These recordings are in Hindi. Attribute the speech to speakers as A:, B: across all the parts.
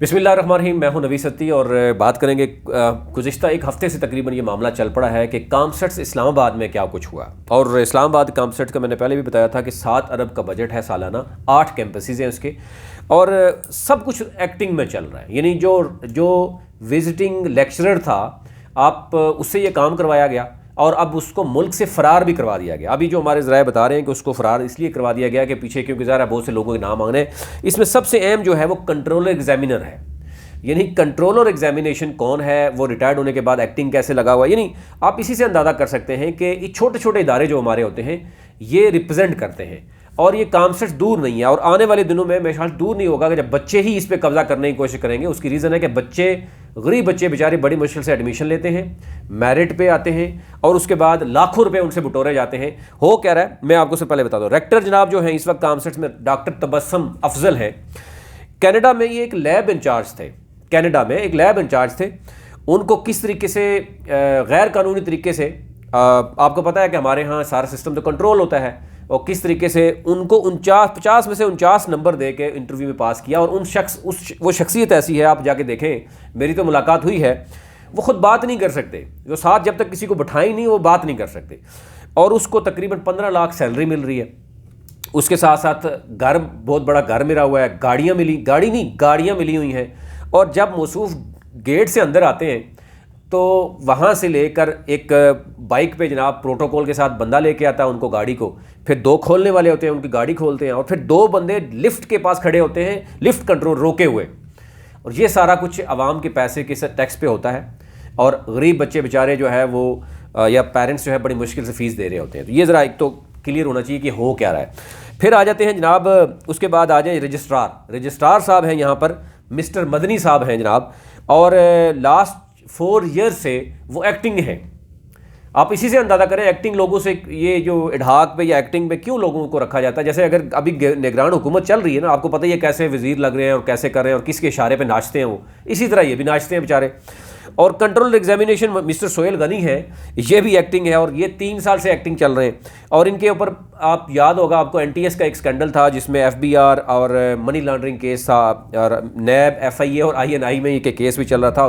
A: बिस्मिल्लाहिर्रहमानिर्रहीम। मैं हूं नवी सत्ती और बात करेंगे गुज़िश्ता एक हफ़्ते से तकरीबन ये मामला चल पड़ा है कि कामसेट्स इस्लामाबाद में क्या कुछ हुआ। और इस्लामाबाद कामसेट्स का मैंने पहले भी बताया था कि 7 अरब का बजट है सालाना, 8 कैंपसेस हैं उसके, और सब कुछ एक्टिंग में चल रहा है। यानी जो विजिटिंग लेक्चरर था, आप उससे ये काम करवाया गया और अब उसको मुल्क से फ़रार भी करवा दिया गया। अभी जो हमारे ज़राए बता रहे हैं कि उसको फ़रार इसलिए करवा दिया गया कि पीछे क्योंकि ज़रा बहुत से लोगों के नाम मांगने। इसमें सबसे अहम जो है वो कंट्रोलर एग्जामिनर है। यानी कंट्रोलर एग्जामिनेशन कौन है, वो रिटायर्ड होने के बाद एक्टिंग कैसे लगा हुआ है। यानी आप इसी से अंदाज़ा कर सकते हैं कि ये छोटे छोटे इदारे जो हमारे होते हैं ये रिप्रेजेंट करते हैं, और ये कामसेट्स दूर नहीं है। और आने वाले दिनों में मेरे ख्याल दूर नहीं होगा कि जब बच्चे ही इस पर कब्जा करने की कोशिश करेंगे। उसकी रीज़न है कि गरीब बच्चे बेचारे बड़ी मुश्किल से एडमिशन लेते हैं, मेरिट पे आते हैं, और उसके बाद लाखों रुपए उनसे बटोरे जाते हैं। हो क्या रहा है मैं आपको सबसे पहले बता दूं। रेक्टर जनाब जो हैं इस वक्त कामसेट्स में डॉक्टर तबस्सुम अफजल हैं। कनाडा में ये एक लैब इंचार्ज थे, कनाडा में एक लैब इंचार्ज थे। उनको किस तरीके से गैर कानूनी तरीके से, आपको पता है कि हमारे यहाँ सारा सिस्टम तो कंट्रोल होता है, और किस तरीके से उनको 50 में से 49 नंबर दे के इंटरव्यू में पास किया। और वो शख्सियत ऐसी है, आप जाके देखें, मेरी तो मुलाकात हुई है, वो खुद बात नहीं कर सकते। जो साथ जब तक किसी को बैठाई नहीं वो बात नहीं कर सकते। और उसको तकरीबन 15 लाख सैलरी मिल रही है। उसके साथ साथ घर, बहुत बड़ा घर मिला हुआ है, गाड़ियाँ मिली हुई हैं। और जब मौसूफ गेट से अंदर आते हैं तो वहाँ से लेकर एक बाइक पे जनाब प्रोटोकॉल के साथ बंदा लेके आता है उनको, गाड़ी को, फिर 2 खोलने वाले होते हैं, उनकी गाड़ी खोलते हैं, और फिर 2 बंदे लिफ्ट के पास खड़े होते हैं, लिफ्ट कंट्रोल रोके हुए। और ये सारा कुछ आवाम के पैसे के टैक्स पे होता है, और गरीब बच्चे बेचारे जो है वो या पेरेंट्स जो है बड़ी मुश्किल से फ़ीस दे रहे होते हैं। तो ये ज़रा एक तो क्लियर होना चाहिए कि हो क्या रहा है। फिर आ जाते हैं जनाब, उसके बाद आ जाए रजिस्ट्रार साहब हैं यहाँ पर, मिस्टर मदनी साहब हैं जनाब, और लास्ट 4 ईयर से वो एक्टिंग है। आप इसी से अंदाज़ा करें एक्टिंग लोगों से, ये जो इडहाक पे या एक्टिंग पे क्यों लोगों को रखा जाता है। जैसे अगर अभी निगरान हुकूमत चल रही है ना, आपको पता ही है कैसे वजीर लग रहे हैं और कैसे कर रहे हैं और किसके इशारे पे नाचते हैं वो, इसी तरह ये भी नाचते हैं बेचारे। और control examination mister Sohail Gani है, ये भी एक्टिंग है, और ये 3 साल से एक्टिंग चल रहे हैं। और इनके ऊपर आप याद होगा आपको एनटीएस का एक स्कैंडल था जिसमें एफबीआर और मनी लॉन्ड्रिंग केस था, और नैब, एफआईए और आईएनआई में ये केस भी चल रहा था,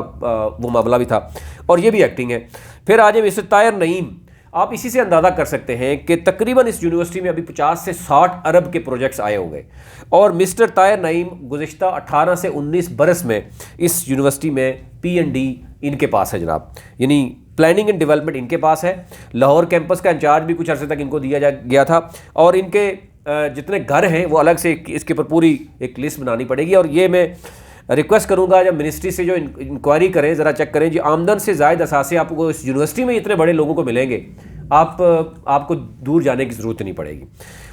A: वो मामला भी था, और ये भी एक्टिंग है। फिर आ जाए मिस्टर ताहिर नईम। आप इसी से अंदाज़ा कर सकते हैं कि तकरीबन इस यूनिवर्सिटी में अभी 50 से 60 अरब के प्रोजेक्ट्स आए होंगे। और मिस्टर ताहिर नईम गुज़िश्ता 18 से 19 बरस में इस यूनिवर्सिटी में पीएनडी इनके पास है जनाब, यानी प्लानिंग एंड डेवलपमेंट इनके पास है। लाहौर कैंपस का इंचार्ज भी कुछ अर्से तक इनको दिया गया था। और इनके जितने घर हैं वो अलग से इसके ऊपर पूरी एक लिस्ट बनानी पड़ेगी। और ये मैं रिक्वेस्ट करूंगा जब मिनिस्ट्री से जो इंक्वायरी करें, ज़रा चेक करें जी, आमदन से ज़ायद असासे आपको इस यूनिवर्सिटी में इतने बड़े लोगों को मिलेंगे, आपको दूर जाने की ज़रूरत नहीं पड़ेगी।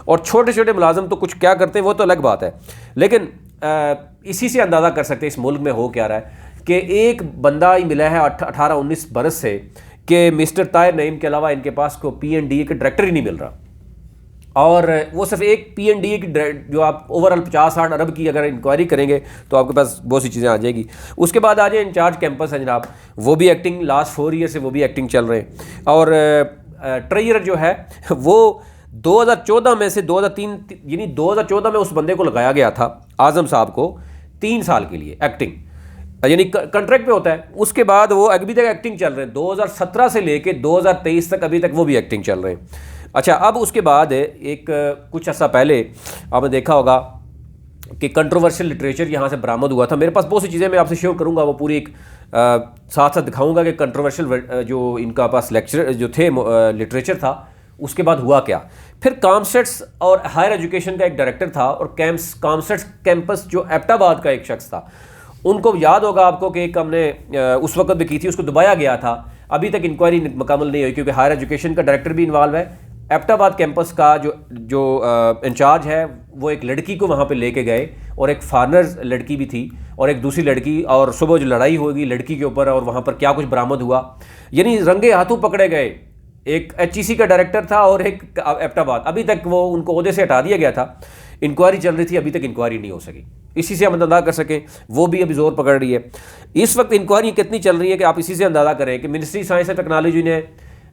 A: और छोटे छोटे मुलाजम तो कुछ क्या करते हैं वो तो अलग बात है, लेकिन इसी से अंदाज़ा कर सकते हैं इस मुल्क में हो क्या रहा है कि एक बंदा ही मिला है 18-19 बरस से कि मिस्टर ताहिर नईम के अलावा इनके पास को पीएनडीए के डायरेक्टर ही नहीं मिल रहा। और वो सिर्फ एक पीएनडीए की, जो आप ओवरऑल 50-60 अरब की अगर इंक्वायरी करेंगे तो आपके पास बहुत सी चीज़ें आ जाएगी। उसके बाद आ जाए इंचार्ज कैंपस है जनाब, वो भी एक्टिंग, लास्ट 4 ईयर से वो भी एक्टिंग चल रहे हैं। और ट्रेजरर जो है वो 2014 में से 2003, यानी 2014 में उस बंदे को लगाया गया था, आज़म साहब को, 3 साल के लिए एक्टिंग, यानी कॉन्ट्रैक्ट पे होता है। उसके बाद वो अभी तक एक्टिंग चल रहे हैं, 2017 से लेके 2023 तक अभी तक वो भी एक्टिंग चल रहे हैं। अच्छा, अब उसके बाद एक कुछ अर्सा पहले आपने देखा होगा कि कंट्रोवर्शियल लिटरेचर यहाँ से बरामद हुआ था। मेरे पास बहुत सी चीज़ें मैं आपसे शेयर करूँगा, वो पूरी एक साथ साथ दिखाऊँगा कि कंट्रोवर्शियल जो इनका पास लेक्चर जो थे लिटरेचर था, उसके बाद हुआ क्या। फिर कामसेट्स और हायर एजुकेशन का एक डायरेक्टर था, और कामसेट्स कैंपस जो एबटाबाद का एक शख्स था, उनको याद होगा आपको कि एक हमने उस वक्त भी की थी, उसको दबाया गया था। अभी तक इंक्वायरी मुकम्मल नहीं हुई क्योंकि हायर एजुकेशन का डायरेक्टर भी इन्वॉल्व है। एबटाबाद कैंपस का जो इंचार्ज है वो एक लड़की को वहाँ पे लेके गए, और एक फॉरेनर लड़की भी थी और एक दूसरी लड़की, और सुबह जो लड़ाई होगी लड़की के ऊपर, और वहाँ पर क्या कुछ बरामद हुआ, यानी रंगे हाथों पकड़े गए। एक एचईसी का डायरेक्टर था और एक एबटाबाद, अभी तक वो उनको ओहदे से हटा दिया गया था। इंक्वायरी चल रही थी, अभी तक इंक्वायरी नहीं हो सकी। इसी से हम अंदाज़ा कर सकें वो भी अभी जोर पकड़ रही है। इस वक्त इंक्वायरी कितनी चल रही है कि आप इसी से अंदाज़ा करें कि मिनिस्ट्री साइंस एंड टेक्नोलॉजी ने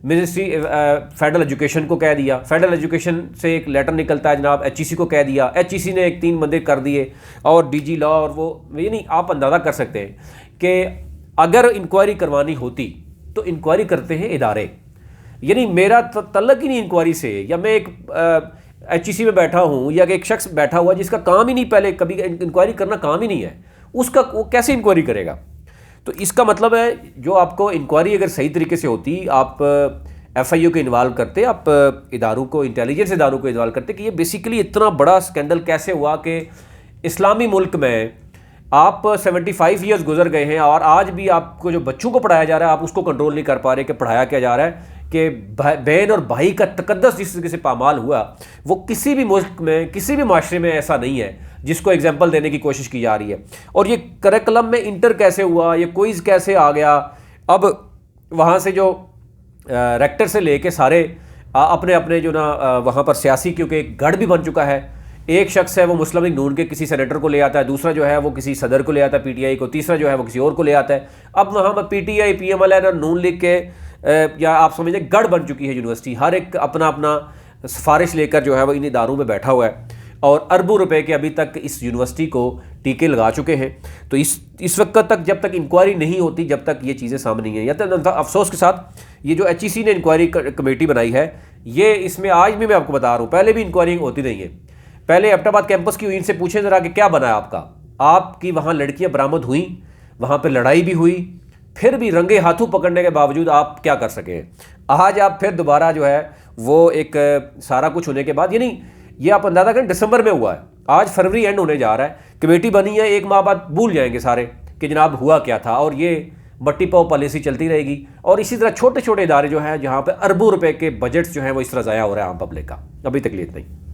A: मिनिस्ट्री फेडरल एजुकेशन को कह दिया, फेडरल एजुकेशन से एक लेटर निकलता है जनाब एचईसी को कह दिया, एचईसी ने एक 3 बंदे कर दिए और डीजी लॉ और वो, यानी आप अंदाज़ा कर सकते हैं कि अगर इंक्वायरी करवानी होती तो इंक्वायरी करते हैं इदारे, यानी मेरा तल्लक ही नहीं इंक्वायरी से, या मैं एक एचईसी में बैठा हूँ या एक शख्स बैठा हुआ जिसका काम ही नहीं, पहले कभी इंक्वायरी करना काम ही नहीं है उसका, वो कैसे इंक्वायरी करेगा। तो इसका मतलब है जो आपको इंक्वायरी अगर सही तरीके से होती, आप एफआईओ को इन्वॉल्व करते, आप इदारों को, इंटेलिजेंस इदारों को इन्वॉल्व करते कि ये बेसिकली इतना बड़ा स्कैंडल कैसे हुआ कि इस्लामी मुल्क में आप 75 ईयर्स गुजर गए हैं और आज भी आपको जो बच्चों को पढ़ाया जा रहा है आप उसको कंट्रोल नहीं कर पा रहे कि पढ़ाया क्या जा रहा है, कि बहन और भाई का तकद्दस जिस तरीके से पामाल हुआ वो किसी भी मुल्क में, किसी भी माशरे में ऐसा नहीं है जिसको एग्जाम्पल देने की कोशिश की जा रही है। और ये करिकुलम में इंटर कैसे हुआ, ये क्विज़ कैसे आ गया, अब वहाँ से जो रेक्टर से लेके सारे अपने अपने जो ना वहाँ पर सियासी, क्योंकि एक गढ़ भी बन चुका है, एक शख्स है वो मुस्लिम लीग नून के किसी सेनेटर को ले आता है, दूसरा जो है वो किसी सदर को ले आता है पीटीआई को, तीसरा जो है वो किसी और को ले आता है। अब वहाँ पर पीटीआई, पीएमएल और नून लीग के या आप समझिए गढ़ बन चुकी है यूनिवर्सिटी, हर एक अपना अपना सिफारिश लेकर जो है वो इन इदारों में बैठा हुआ है और अरबों रुपए के अभी तक इस यूनिवर्सिटी को टीके लगा चुके हैं। तो इस वक्त तक जब तक इंक्वायरी नहीं होती, जब तक ये चीज़ें सामने नहीं है, या तो अफसोस के साथ ये जो एचईसी ने इंक्वायरी कमेटी बनाई है, ये इसमें आज भी मैं आपको बता रहा हूँ, पहले भी इंक्वायरी होती नहीं है। पहले एबटाबाद कैंपस की हुई, इनसे पूछें ज़रा कि क्या बना है आपका, आपकी वहाँ लड़कियाँ बरामद हुई, वहाँ पर लड़ाई भी हुई, फिर भी रंगे हाथों पकड़ने के बावजूद आप क्या कर सके। आज आप फिर दोबारा जो है वो एक सारा कुछ होने के बाद, यानी ये आप अंदाज़ा करें दिसंबर में हुआ है, आज फरवरी एंड होने जा रहा है, कमेटी बनी है, 1 माह बाद भूल जाएंगे सारे कि जनाब हुआ क्या था, और ये मट्टी पाव पॉलिसी चलती रहेगी। और इसी तरह छोटे छोटे इदारे जो हैं जहाँ पे अरबों रुपए के बजट्स जो हैं वो इस तरह ज़ाया हो रहा है आम पब्लिक का, अभी तकलीफ नहीं।